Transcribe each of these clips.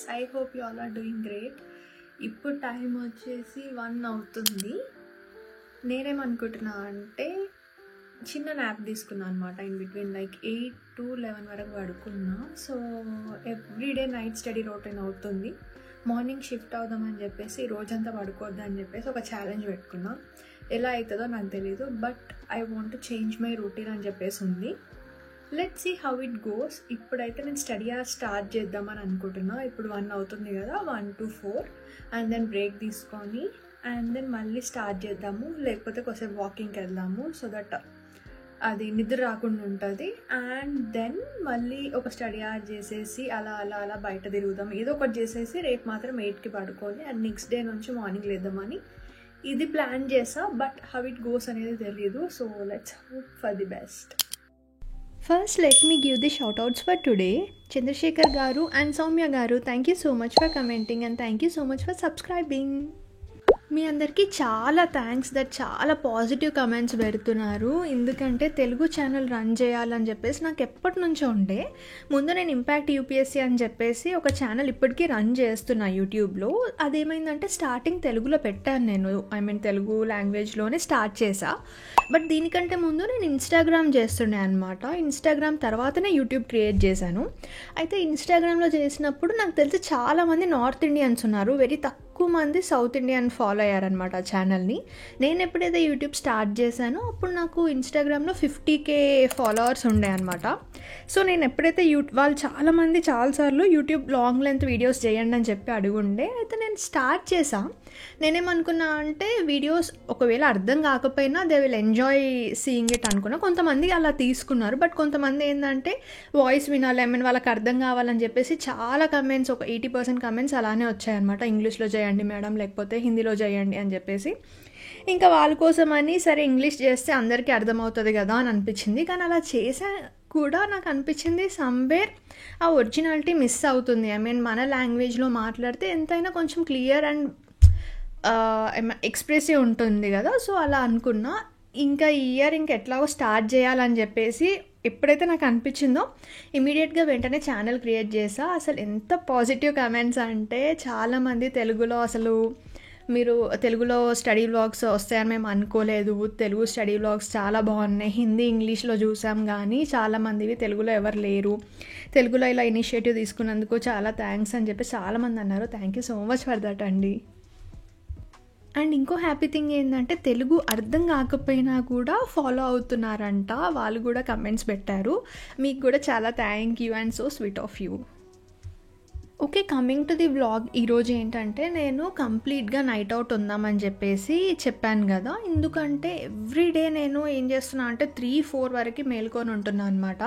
Friends, I hope you all are doing great. ఇప్పుడు time వచ్చేసి 1 అవుతుంది. నేనేమనుకుంటున్నా అంటే చిన్న న్యాప్ తీసుకున్నాను అనమాట. ఇన్ బిట్వీన్ లైక్ 8 to 11 వరకు పడుకున్నా. So everyday night study routine అవుతుంది. మార్నింగ్ షిఫ్ట్ అవుదామని చెప్పేసి రోజంతా పడుకోవద్దని చెప్పేసి ఒక ఛాలెంజ్ పెట్టుకున్నా. ఎలా అవుతుందో నాకు తెలీదు, but I want to change my routine అని చెప్పేసి ఉంది. Let's see how it goes. ఇప్పుడైతే నేను స్టడీ స్టార్ట్ చేద్దామని అనుకుంటున్నా. ఇప్పుడు 1 అవుతుంది కదా, 1 to 4 అండ్ దెన్ బ్రేక్ తీసుకొని అండ్ దెన్ మళ్ళీ స్టార్ట్ చేద్దాము. లేకపోతే కొంచెం వాకింగ్కి వెళ్దాము, సో దట్ అది నిద్ర రాకుండా ఉంటుంది. అండ్ దెన్ మళ్ళీ ఒక స్టడీ అవర్ చేసేసి అలా అలా అలా బయట తిరుగుదాం. ఏదో ఒకటి చేసేసి రేపు మాత్రం 8కి పడుకొని అండ్ నెక్స్ట్ డే నుంచి మార్నింగ్ లేద్దామని ఇది ప్లాన్ చేసా. బట్ హౌ ఇట్ గోస్ అనేది తెలియదు. So let's hope for the best. First, let me give the shoutouts for today. Chandrasekhar Garu and Soumya Garu, thank you so much for commenting and thank you so much for subscribing. మీ అందరికీ చాలా thanks that చాలా positive comments పెడుతున్నారు. ఎందుకంటే Telugu channel run చేయాలని చెప్పేసి నాకు ఎప్పటి నుంచో ఉండే. ముందు నేను ఇంపాక్ట్ యూపీఎస్సీ అని చెప్పేసి ఒక ఛానల్ ఇప్పటికీ రన్ చేస్తున్నా యూట్యూబ్లో. అదేమైందంటే స్టార్టింగ్ తెలుగులో పెట్టాను నేను, తెలుగు లాంగ్వేజ్లోనే స్టార్ట్ చేసా. బట్ దీనికంటే ముందు నేను ఇన్స్టాగ్రామ్ చేస్తుండే అనమాట. ఇన్స్టాగ్రామ్ తర్వాతనే యూట్యూబ్ క్రియేట్ చేశాను. అయితే ఇన్స్టాగ్రామ్లో చేసినప్పుడు నాకు తెలిసి చాలామంది నార్త్ ఇండియన్స్ ఉన్నారు, వెరీ తక్కువ మంది సౌత్ ఇండియన్ ఫాలో అయ్యారనమాట ఆ ఛానల్ని. నేను ఎప్పుడైతే యూట్యూబ్ స్టార్ట్ చేశానో అప్పుడు నాకు ఇన్స్టాగ్రామ్లో 50K ఫాలోవర్స్ ఉండే అనమాట. సో నేను ఎప్పుడైతే వాళ్ళు చాలామంది చాలాసార్లు యూట్యూబ్ లాంగ్ లెంత్ వీడియోస్ చేయండి అని చెప్పి అడుగుండే. అయితే నేను స్టార్ట్ చేసా. నేనేమనుకున్నా అంటే వీడియోస్ ఒకవేళ అర్థం కాకపోయినా they will enjoy seeing it అనుకున్నా. కొంతమంది అలా తీసుకున్నారు, బట్ కొంతమంది ఏంటంటే వాయిస్ వినాలి, వాళ్ళకి అర్థం కావాలని చెప్పేసి చాలా కమెంట్స్, ఒక 80% కమెంట్స్ అలానే వచ్చాయన్నమాట. ఇంగ్లీష్లో చేయండి మేడం, లేకపోతే హిందీలో చేయండి అని చెప్పేసి. ఇంకా వాళ్ళ కోసమని సరే ఇంగ్లీష్ చేస్తే అందరికీ అర్థమవుతుంది కదా అని అనిపించింది. కానీ అలా చేసా కూడా నాకు అనిపించింది సమ్వేర్ ఆ ఒరిజినాలిటీ మిస్ అవుతుంది. మన లాంగ్వేజ్లో మాట్లాడితే ఎంతైనా కొంచెం క్లియర్ అండ్ ఎక్స్ప్రెసివ్ ఉంటుంది కదా. సో అలా అనుకున్నా. ఇంకా ఈ ఇయర్ ఎట్లాగో స్టార్ట్ చేయాలని చెప్పేసి ఎప్పుడైతే నాకు అనిపించిందో ఇమీడియట్గా వెంటనే ఛానల్ క్రియేట్ చేసా. అసలు ఎంత పాజిటివ్ కమెంట్స్ అంటే చాలామంది తెలుగులో అసలు మీరు తెలుగులో స్టడీ వ్లాగ్స్ వస్తాయని మేము అనుకోలేదు, తెలుగు స్టడీ వ్లాగ్స్ చాలా బాగున్నాయి, హిందీ ఇంగ్లీష్లో చూసాం కానీ చాలామందివి తెలుగులో ఎవరు లేరు, తెలుగులో ఇలా ఇనిషియేటివ్ తీసుకున్నందుకు చాలా థ్యాంక్స్ అని చెప్పి చాలామంది అన్నారు. Thank you so much for that అండి. అండ్ ఇంకో హ్యాపీ థింగ్ ఏంటంటే తెలుగు అర్థం కాకపోయినా కూడా ఫాలో అవుతున్నారంట. వాళ్ళు కూడా కమెంట్స్ పెట్టారు. మీకు కూడా చాలా thank you and so sweet of you. Okay, coming to the vlog. ఈరోజు ఏంటంటే నేను కంప్లీట్గా నైట్ అవుట్ ఉందామని చెప్పేసి చెప్పాను కదా. ఎందుకంటే ఎవ్రీడే నేను ఏం చేస్తున్నా అంటే 3-4 వరకు మేల్కొని ఉంటున్నాను అనమాట,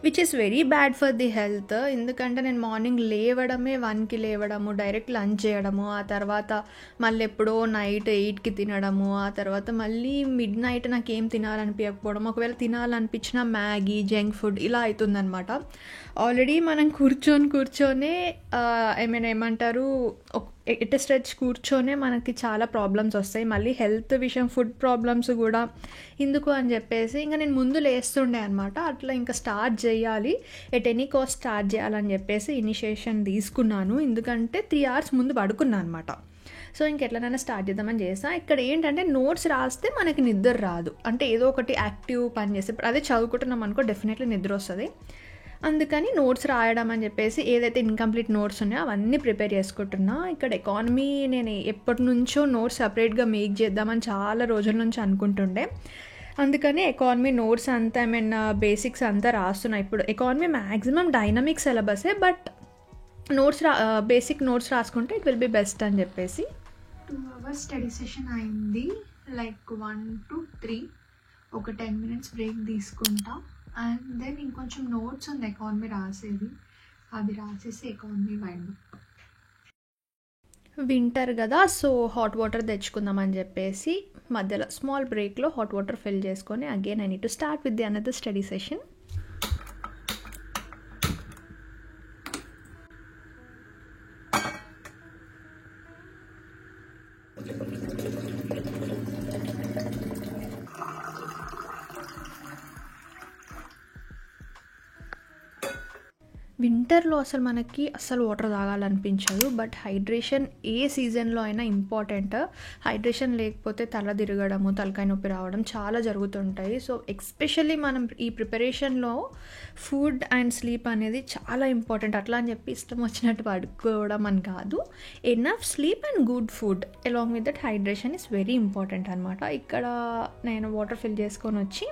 which is very bad for the health. ఎందుకంటే నేను మార్నింగ్ లేవడమే 1కి లేవడము, డైరెక్ట్ లంచ్ చేయడము, ఆ తర్వాత మళ్ళీ ఎప్పుడో నైట్ 8కి తినడము, ఆ తర్వాత మళ్ళీ మిడ్ నైట్ నాకు ఏం తినాలనిపించకపోవడం, ఒకవేళ తినాలనిపించిన మ్యాగీ, జంక్ ఫుడ్ ఇలా అవుతుందన్నమాట. ఆల్రెడీ మనం కూర్చొనే ఏమంటారు ఎట్ స్ట్రెచ్ కూర్చొనే మనకి చాలా ప్రాబ్లమ్స్ వస్తాయి. మళ్ళీ హెల్త్ విషయం, ఫుడ్ ప్రాబ్లమ్స్ కూడా ఎందుకు అని చెప్పేసి ఇంకా నేను ముందు లేస్తుండే అనమాట. అట్లా ఇంకా స్టార్ట్ చేయాలి, ఎట్ ఎనీ కాస్ట్ స్టార్ట్ చేయాలని చెప్పేసి ఇనిషియేషన్ తీసుకున్నాను. ఎందుకంటే 3 hours ముందు పడుకున్నాను అనమాట. సో ఇంకెట్లనైనా స్టార్ట్ చేద్దామని చేసా. ఇక్కడ ఏంటంటే నోట్స్ రాస్తే మనకి నిద్ర రాదు, అంటే ఏదో ఒకటి యాక్టివ్ పని చేస్తే అదే చదువుకుంటున్నాం అనుకో డెఫినెట్లీ నిద్ర వస్తుంది. అందుకని నోట్స్ రాయడం అని చెప్పేసి ఏదైతే ఇన్కంప్లీట్ నోట్స్ ఉన్నాయో అవన్నీ ప్రిపేర్ చేసుకుంటున్నా. ఇక్కడ ఎకానమీ నేను ఎప్పటి నుంచో నోట్స్ సపరేట్గా మేక్ చేద్దామని చాలా రోజుల నుంచి అనుకుంటుండే. అందుకని ఎకానమీ నోట్స్ అంతా బేసిక్స్ అంతా రాస్తున్నా. ఇప్పుడు ఎకానమీ మ్యాక్సిమం డైనమిక్ సిలబసే, బట్ నోట్స్ బేసిక్ నోట్స్ రాసుకుంటే ఇట్ విల్ బి బెస్ట్ అని చెప్పేసి. 2 hours స్టడీ సెషన్ అయింది, లైక్ 1 to 3. ఒక 10 minutes బ్రేక్ తీసుకుంటా. అండ్ దెన్ ఇంకొంచెం నోట్స్ ఉంది ఎకానమీ రాసేది, అది రాసేసి ఎకానమీ వైండ్. వింటర్ కదా, సో హాట్ వాటర్ తెచ్చుకుందామని చెప్పేసి మధ్యలో స్మాల్ బ్రేక్లో హాట్ వాటర్ ఫిల్ చేసుకొని again I need to start with the another study session. వింటర్లో అసలు మనకి అస్సలు వాటర్ తాగాలనిపించదు. బట్ హైడ్రేషన్ ఏ సీజన్లో అయినా ఇంపార్టెంట్. హైడ్రేషన్ లేకపోతే తల తిరగడము, తలకాయ నొప్పి రావడం చాలా జరుగుతుంటాయి. సో ఎస్పెషల్లీ మనం ఈ ప్రిపరేషన్లో ఫుడ్ అండ్ స్లీప్ అనేది చాలా ఇంపార్టెంట్. అట్లా అని చెప్పి ఇష్టం వచ్చినట్టు పడుకోవడం అని కాదు. Enough sleep and good food along with that hydration is very important అనమాట. ఇక్కడ నేను వాటర్ ఫిల్ చేసుకొని వచ్చి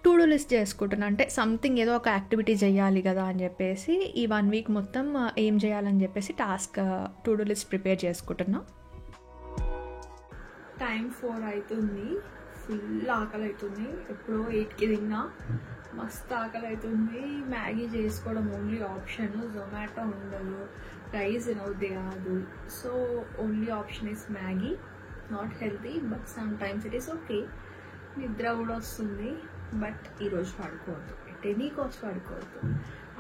టు డూ లిస్ట్ చేసుకుంటున్నాను. అంటే సంథింగ్ ఏదో ఒక యాక్టివిటీ చేయాలి కదా అని చెప్పేసి ఈ 1 వీక్ మొత్తం ఏం చేయాలని చెప్పేసి task to do list prepare చేసుకుంటున్నా. టైం 4 అవుతుంది. ఫుల్ ఆకలి అవుతుంది. ఎప్పుడో 8కి తిన్నా. మస్తు ఆకలి అవుతుంది. మ్యాగీ చేసుకోవడం ఓన్లీ ఆప్షన్. జొమాటో ఉండదు, రైస్ తినవుద్ది కాదు. So only option is Maggi. Not healthy but some times it is okay. నిద్ర కూడా వస్తుంది బట్ ఈరోజు పడుకోవద్దు, ఎట్ ఎనీ కాస్ట్ పడుకోవద్దు.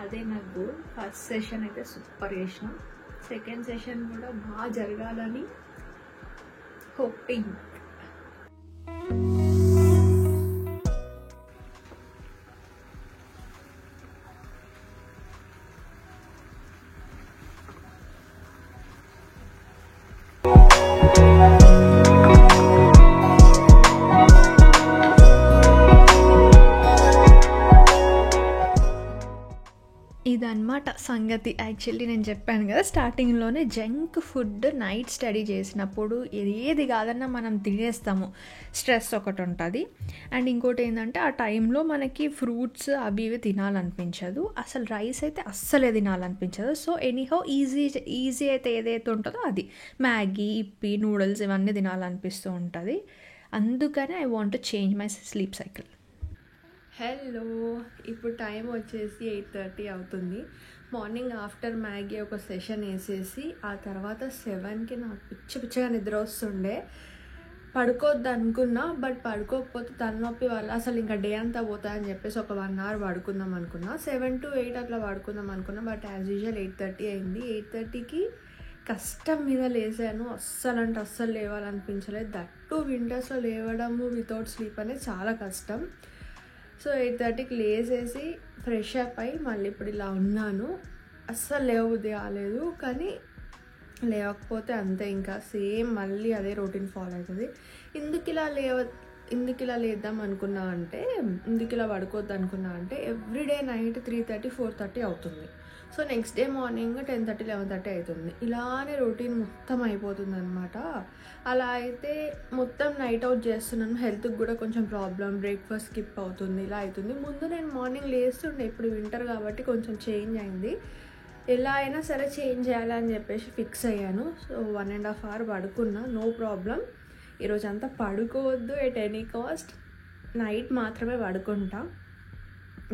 అదే నాకు గోల్. ఫస్ట్ సెషన్ అయితే సూపర్ చేసిన. సెకండ్ సెషన్ కూడా బాగా జరగాలని హోపింగ్. ఇదన్నమాట సంగతి. యాక్చువల్లీ నేను చెప్పాను కదా స్టార్టింగ్లోనే, జంక్ ఫుడ్ నైట్ స్టడీ చేసినప్పుడు ఏది కాదన్నా మనం తినేస్తాము. స్ట్రెస్ ఒకటి ఉంటుంది. అండ్ ఇంకోటి ఏంటంటే ఆ టైంలో మనకి ఫ్రూట్స్ అవి ఇవి తినాలనిపించదు. అసలు రైస్ అయితే అస్సలే తినాలనిపించదు. సో ఎనీహౌ ఈజీ అయితే ఏదైతే ఉంటుందో అది మ్యాగీ, ఇప్పి, నూడిల్స్ ఇవన్నీ తినాలనిపిస్తూ ఉంటుంది. అందుకనే I want to change my sleep cycle. Hello, ఇప్పుడు టైం వచ్చేసి 8:30 అవుతుంది. మార్నింగ్ ఆఫ్టర్ మ్యాగీ ఒక సెషన్ వేసేసి ఆ తర్వాత 7కి నాకు పిచ్చగా నిద్ర వస్తుండే. పడుకోవద్దు అనుకున్నా బట్ పడుకోకపోతే తలనొప్పి వల్ల అసలు ఇంకా డే అంతా పోతాయని చెప్పేసి ఒక 1 అవర్ పడుకుందాం అనుకున్నా. 7 to 8 అట్లా పడుకుందాం అనుకున్నా. బట్ యాజ్ యూజువల్ 8:30 అయింది. 8:30కి కష్టం మీద లేసాను. అస్సలు లేవాలనిపించలేదు. దట్టు వింటర్స్లో లేవడము వితౌట్ స్లీప్ అనేది చాలా కష్టం. సో 8:30కి లేసేసి ఫ్రెష్ అప్ అయ్యి మళ్ళీ ఇప్పుడు ఇలా ఉన్నాను. అస్సలు లేవబుద్ధి కాలేదు, కానీ లేవకపోతే అంతే, ఇంకా సేమ్ మళ్ళీ అదే రొటీన్ ఫాలో అవుతుంది. ఎందుకు ఇలా లేద్దాం అనుకున్నా అంటే, ఎందుకు ఇలా పడుకోవద్దు అనుకున్నా అంటే ఎవ్రీడే నైట్ 3:30, 4:30 అవుతుంది. సో నెక్స్ట్ డే మార్నింగ్ 10:30, 11:30 అవుతుంది. ఇలానే రొటీన్ మొత్తం అయిపోతుంది అనమాట. అలా అయితే మొత్తం నైట్ అవుట్ చేస్తున్నాను. హెల్త్కి కూడా కొంచెం ప్రాబ్లం, బ్రేక్ఫాస్ట్ స్కిప్ అవుతుంది, ఇలా అవుతుంది. ముందు నేను మార్నింగ్ లేస్తుండే, ఇప్పుడు వింటర్ కాబట్టి కొంచెం చేంజ్ అయింది. ఎలా అయినా సరే చేంజ్ చేయాలని చెప్పేసి ఫిక్స్ అయ్యాను. సో 1.5 hour పడుకున్నా, నో ప్రాబ్లం. ఈరోజు అంతా పడుకోవద్దు ఎట్ ఎనీ కాస్ట్, నైట్ మాత్రమే పడుకుంటా.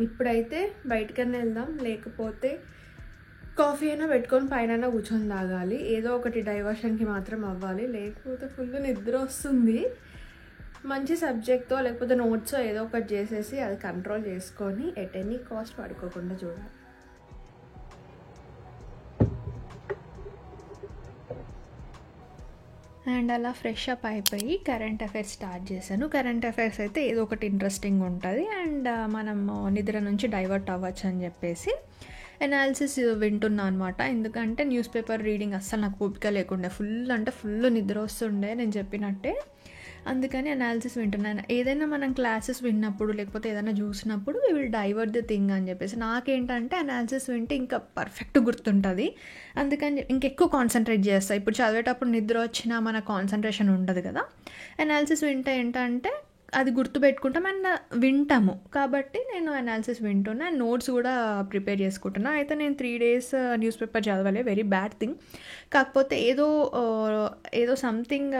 ఇప్పుడైతే బయటకన్నా వెళ్దాం, లేకపోతే కాఫీ అయినా పెట్టుకొని పైన కూర్చొని తాగాలి. ఏదో ఒకటి డైవర్షన్కి మాత్రం అవ్వాలి, లేకపోతే ఫుల్ నిద్ర వస్తుంది. మంచి సబ్జెక్టో లేకపోతే నోట్సో ఏదో ఒకటి చేసేసి అది కంట్రోల్ చేసుకొని ఎట్ ఎనీ కాస్ట్ పడుకోకుండా చూడాలి. అండ్ అలా ఫ్రెష్ అప్ అయిపోయి కరెంట్ అఫైర్స్ స్టార్ట్ చేశాను. కరెంట్ అఫైర్స్ అయితే ఏదో ఒకటి ఇంట్రెస్టింగ్ ఉంటుంది అండ్ మనం నిద్ర నుంచి డైవర్ట్ అవ్వచ్చు అని చెప్పేసి ఎనాలిసిస్ వింటున్నా అనమాట. ఎందుకంటే న్యూస్ పేపర్ రీడింగ్ అస్సలు నాకు ఓపిక లేకుండే, ఫుల్ నిద్ర వస్తుండే నేను చెప్పినట్టే. అందుకని అనాలిసిస్ వింటున్నాను. ఏదైనా మనం క్లాసెస్ విన్నప్పుడు లేకపోతే ఏదైనా చూసినప్పుడు we will divert the thing అని చెప్పేసి, నాకేంటంటే అనాలిసిస్ వింటే ఇంకా పర్ఫెక్ట్ గుర్తుంటుంది. అందుకని ఇంకెక్కువ కాన్సన్ట్రేట్ చేస్తాను. ఇప్పుడు చదివేటప్పుడు నిద్ర వచ్చినా మన కాన్సన్ట్రేషన్ ఉండదు కదా. అనాలిసిస్ వింటే ఏంటంటే అది గుర్తుపెట్టుకుంటాం అండ్ వింటాము. కాబట్టి నేను అనాలిసిస్ వింటున్నా, నోట్స్ కూడా ప్రిపేర్ చేసుకుంటున్నా. అయితే నేను 3 days న్యూస్ పేపర్ చదవలే, వెరీ బ్యాడ్ థింగ్. కాకపోతే ఏదో సంథింగ్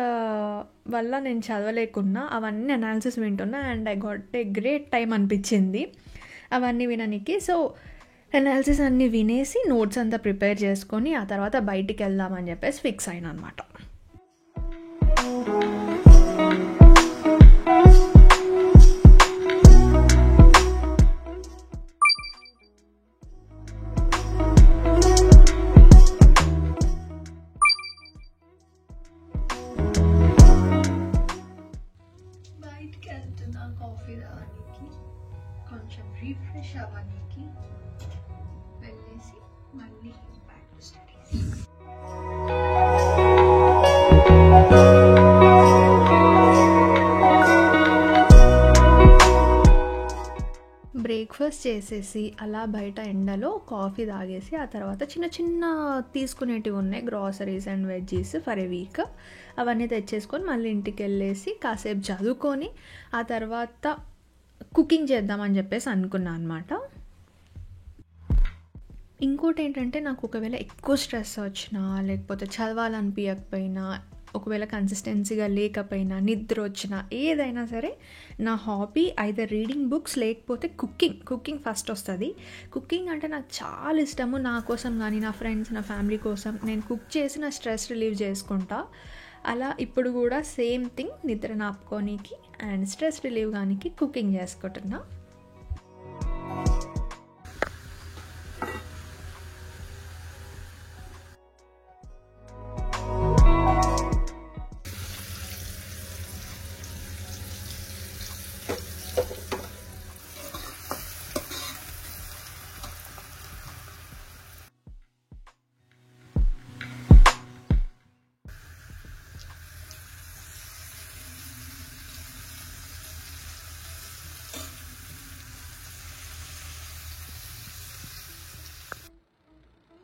వల్ల నేను చదవలేకున్నా అవన్నీ అనాలిసిస్ వింటున్నా and I got a great time అనిపించింది అవన్నీ వినడానికి. సో అనాలిసిస్ అన్నీ వినేసి నోట్స్ అంతా ప్రిపేర్ చేసుకొని ఆ తర్వాత బయటికి వెళ్దామని చెప్పేసి ఫిక్స్ అయినా అనమాట. కాఫీ తాగడానికి, కొంచెం రిఫ్రెష్ అవ్వడానికి వెళ్ళేసి చేసి మళ్ళీ బ్యాక్ టు స్టడీస్. బ్రేక్ఫాస్ట్ చేసేసి అలా బయట ఎండలో కాఫీ తాగేసి ఆ తర్వాత చిన్న చిన్న తీసుకునేటివి ఉన్నాయి, groceries and veggies for a week. అవన్నీ తెచ్చేసుకొని మళ్ళీ ఇంటికి వెళ్ళేసి కాసేపు చదువుకొని ఆ తర్వాత కుకింగ్ చేద్దామని చెప్పేసి అనుకున్నాను అనమాట. ఇంకోటి ఏంటంటే, నాకు ఒకవేళ ఎక్కువ స్ట్రెస్ వచ్చినా లేకపోతే చదవాలనిపించకపోయినా, ఒకవేళ కన్సిస్టెన్సీగా లేకపోయినా, నిద్ర వచ్చినా, ఏదైనా సరే నా హాబీ ఐదర్ రీడింగ్ బుక్స్ లేకపోతే కుకింగ్ ఫస్ట్ వస్తుంది. కుకింగ్ అంటే నాకు చాలా ఇష్టము. నా కోసం కానీ నా ఫ్రెండ్స్ నా ఫ్యామిలీ కోసం నేను కుక్ చేసి నా స్ట్రెస్ రిలీవ్ చేసుకుంటా. అలా ఇప్పుడు కూడా సేమ్ థింగ్, నిద్ర నాపుకోనికి అండ్ స్ట్రెస్ రిలీవ్ కానికి కుకింగ్ చేసుకుంటున్నా.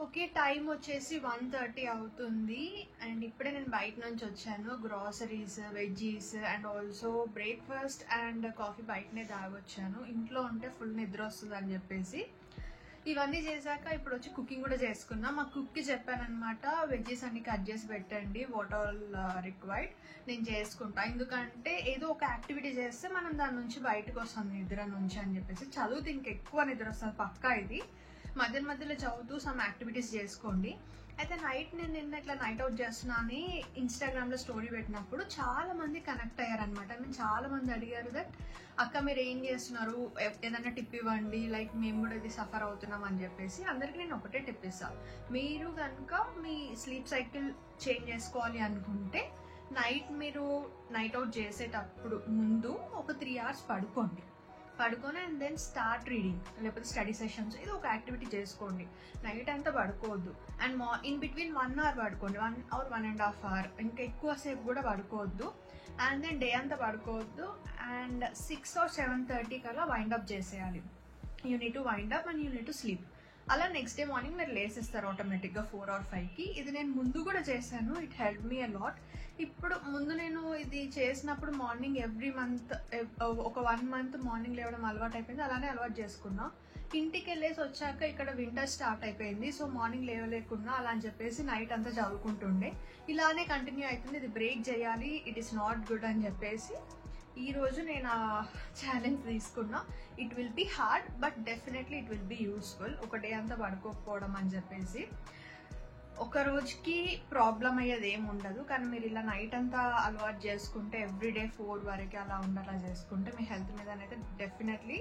ఓకే, టైం వచ్చేసి 1:30 అవుతుంది అండ్ ఇప్పుడే నేను బయట నుంచి వచ్చాను. Groceries, veggies and also breakfast and coffee బయటనే తాగొచ్చాను. ఇంట్లో ఉంటే ఫుల్ నిద్ర వస్తుంది అని చెప్పేసి ఇవన్నీ చేశాక ఇప్పుడు వచ్చి కుకింగ్ కూడా చేసుకున్నా. మా కుక్కి చెప్పానమాట, వెజ్జీస్ అన్ని కట్ చేసి పెట్టండి, వాట్ ఆల్ రిక్వైర్డ్, నేను చేసుకుంటా. ఎందుకంటే ఏదో ఒక యాక్టివిటీ చేస్తే మనం దాని నుంచి బయటకు వస్తాం నిద్ర నుంచి అని చెప్పేసి. చదువుతూ ఇంకెక్కువ నిద్ర వస్తుంది పక్కా. ఇది మధ్యలో చదువుతూ సమ్ యాక్టివిటీస్ చేసుకోండి. అయితే నేను నిన్న ఇట్లా నైట్ అవుట్ చేస్తున్నా అని ఇన్స్టాగ్రామ్లో స్టోరీ పెట్టినప్పుడు చాలా మంది కనెక్ట్ అయ్యారనమాట. చాలా మంది అడిగారు దట్ అక్క మీరు ఏం చేస్తున్నారు, ఏదైనా టిప్ ఇవ్వండి, లైక్ మేము కూడా ఇది సఫర్ అవుతున్నాం అని చెప్పేసి. అందరికీ నేను ఒకటే టిప్ ఇస్తాను, మీరు కనుక మీ స్లీప్ సైకిల్ చేంజ్ చేసుకోవాలి అనుకుంటే మీరు నైట్ అవుట్ చేసేటప్పుడు ముందు ఒక 3 hours పడుకొని అండ్ దెన్ స్టార్ట్ రీడింగ్ లేకపోతే స్టడీ సెషన్స్, ఇది ఒక యాక్టివిటీ చేసుకోండి. నైట్ అంతా పడుకోవద్దు అండ్ ఇన్ బిట్వీన్ 1 hour పడుకోండి, 1 or 1.5 hour, ఇంకా ఎక్కువసేపు కూడా పడుకోవద్దు. అండ్ దెన్ డే అంతా పడుకోవద్దు అండ్ 6 or 7:30 కల్లా వైండప్ చేసేయాలి. You need to wind up and you need to sleep. అలా నెక్స్ట్ డే మార్నింగ్ మీరు లేసేస్తారు ఆటోమేటిక్గా 4 or 5కి. ఇది నేను ముందు కూడా చేశాను, it help me a lot. ఇప్పుడు ముందు నేను ఇది చేసినప్పుడు మార్నింగ్ ఎవ్రీ మంత్ ఒక 1 month మార్నింగ్ లేవడం అలవాటు అయిపోయింది. అలానే అలవాటు చేసుకున్నా. ఇంటికి వెళ్ళేసి వచ్చాక ఇక్కడ వింటర్ స్టార్ట్ అయిపోయింది, సో మార్నింగ్ లేవలేకున్నా అలా అని చెప్పేసి నైట్ అంతా చదువుకుంటుండే. ఇలానే కంటిన్యూ అవుతుంది. ఇది బ్రేక్ చేయాలి, ఇట్ ఈస్ నాట్ గుడ్ అని చెప్పేసి ఈరోజు నేను ఆ ఛాలెంజ్ తీసుకున్నా. It will be hard but definitely it will be useful. ఒక డే అంతా పడుకోకపోవడం అని చెప్పేసి ఒక రోజుకి ప్రాబ్లం అయ్యేది ఏమి ఉండదు, కానీ మీరు ఇలా నైట్ అంతా అలవాటు చేసుకుంటే ఎవ్రీడే 4 వరకు అలా ఉండేలా చేసుకుంటే మీ హెల్త్ మీద అయితే definitely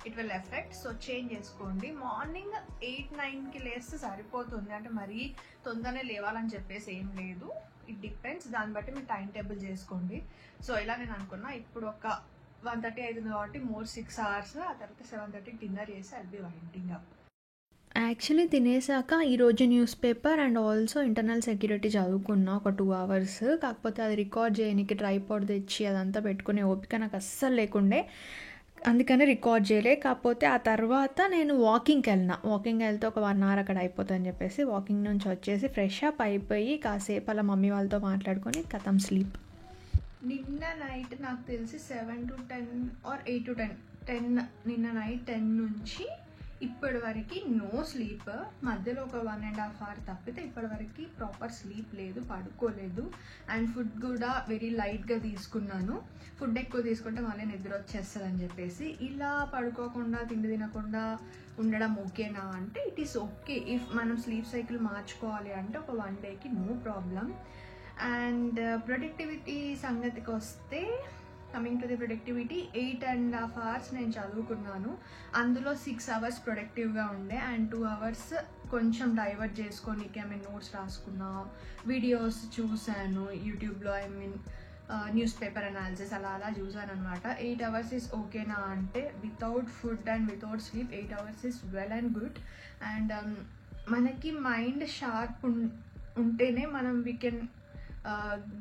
it will effect. So change చేసుకోండి. మార్నింగ్ 8-9కి లేస్తే సరిపోతుంది, అంటే మరీ తొందరనే లేవాలని చెప్పేసి ఏం లేదు. ఇట్ డిపెండ్స్, దాన్ని బట్టి మీరు టైం టేబుల్ చేసుకోండి. సో ఇలా నేను అనుకున్నా. ఇప్పుడు ఒక 1:30 అవుతుంది కాబట్టి 6 hours, ఆ తర్వాత 7:30 డిన్నర్ చేసి I'll be winding up. Actually తినేసాక ఈరోజు news paper and also internal security చదువుకున్నా ఒక 2 hours. కాకపోతే అది రికార్డ్ చేయడానికి ట్రైపాడ్ తెచ్చి అదంతా పెట్టుకునే ఓపిక నాకు అస్సలు లేకుండే, అందుకని రికార్డ్ చేయలే. కాకపోతే ఆ తర్వాత నేను వాకింగ్కి వెళ్తే ఒక 1 hour అక్కడ అయిపోతుందని చెప్పేసి వాకింగ్ నుంచి వచ్చేసి ఫ్రెష్ అప్ అయిపోయి కాసేపు అలా మమ్మీ వాళ్ళతో మాట్లాడుకొని కథం స్లీప్. నిన్న నైట్ నాకు తెలిసి 7 to 10 or 8 to 10 నిన్న నైట్ 10 నుంచి ఇప్పటి వరకు నో స్లీప్. మధ్యలో ఒక 1.5 hour తప్పితే ఇప్పటి వరకు ప్రాపర్ స్లీప్ లేదు, పడుకోలేదు. అండ్ ఫుడ్ కూడా వెరీ లైట్గా తీసుకున్నాను. ఫుడ్ ఎక్కువ తీసుకుంటే మళ్ళీ నిద్ర వచ్చేస్తుంది అని చెప్పేసి. ఇలా పడుకోకుండా తిండి తినకుండా ఉండడం ఓకేనా అంటే ఇట్ ఈస్ ఓకే. ఇఫ్ మనం స్లీప్ సైకిల్ మార్చుకోవాలి అంటే ఒక 1 dayకి నో ప్రాబ్లం. అండ్ ప్రొడక్టివిటీ సంగతికి వస్తే, coming to the productivity, 8.5 hours నేను చదువుకున్నాను. అందులో 6 hours ప్రొడక్టివ్గా ఉండే అండ్ 2 hours కొంచెం డైవర్ట్ చేసుకోనికి నోట్స్ రాసుకున్నా, వీడియోస్ చూశాను యూట్యూబ్లో. న్యూస్ పేపర్ అనాలిసిస్ అలా చూసాను అనమాట. 8 hours ఈస్ ఓకేనా అంటే without food and without sleep 8 hours is well and good. And మనకి మైండ్ షార్ప్ ఉంటేనే మనం we can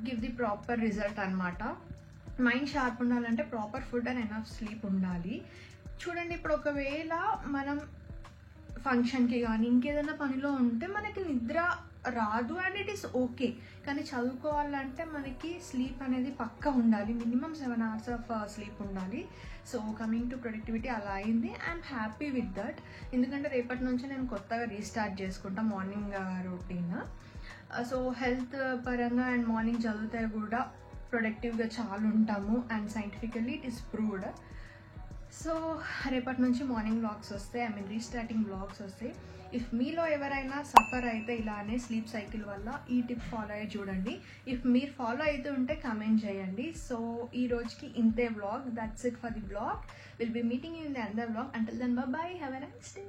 give the proper result అనమాట. మైండ్ షార్ప్ ఉండాలంటే proper food and enough sleep ఉండాలి. చూడండి, ఇప్పుడు ఒకవేళ మనం ఫంక్షన్కి కానీ ఇంకేదైనా పనిలో ఉంటే మనకి నిద్ర రాదు అండ్ ఇట్ ఈస్ ఓకే. కానీ చదువుకోవాలంటే మనకి స్లీప్ అనేది పక్కా ఉండాలి, మినిమం 7 hours ఆఫ్ స్లీప్ ఉండాలి. సో కమింగ్ టు ప్రొడక్టివిటీ అలా అయింది. I'm happy with that. ఎందుకంటే రేపటి నుంచి నేను కొత్తగా రీస్టార్ట్ చేసుకుంటా మార్నింగ్ రొటీన్. సో హెల్త్ పరంగా అండ్ మార్నింగ్ చదివితే కూడా ప్రొడక్టివ్గా చాలా ఉంటాము and scientifically it is proved. So రేపటి నుంచి మార్నింగ్ వ్లాగ్స్ వస్తాయి, రీస్టార్టింగ్ వ్లాగ్స్ వస్తాయి. ఇఫ్ మీలో ఎవరైనా సఫర్ అయితే ఇలానే స్లీప్ సైకిల్ వల్ల ఈ టిప్ ఫాలో అయ్యి చూడండి. ఇఫ్ మీరు ఫాలో అయితే ఉంటే కమెంట్ చేయండి. సో ఈ రోజుకి ఇంతే vlog. That's it for the vlog. Will be meeting in the another vlog. Until then bye bye. Have a nice day.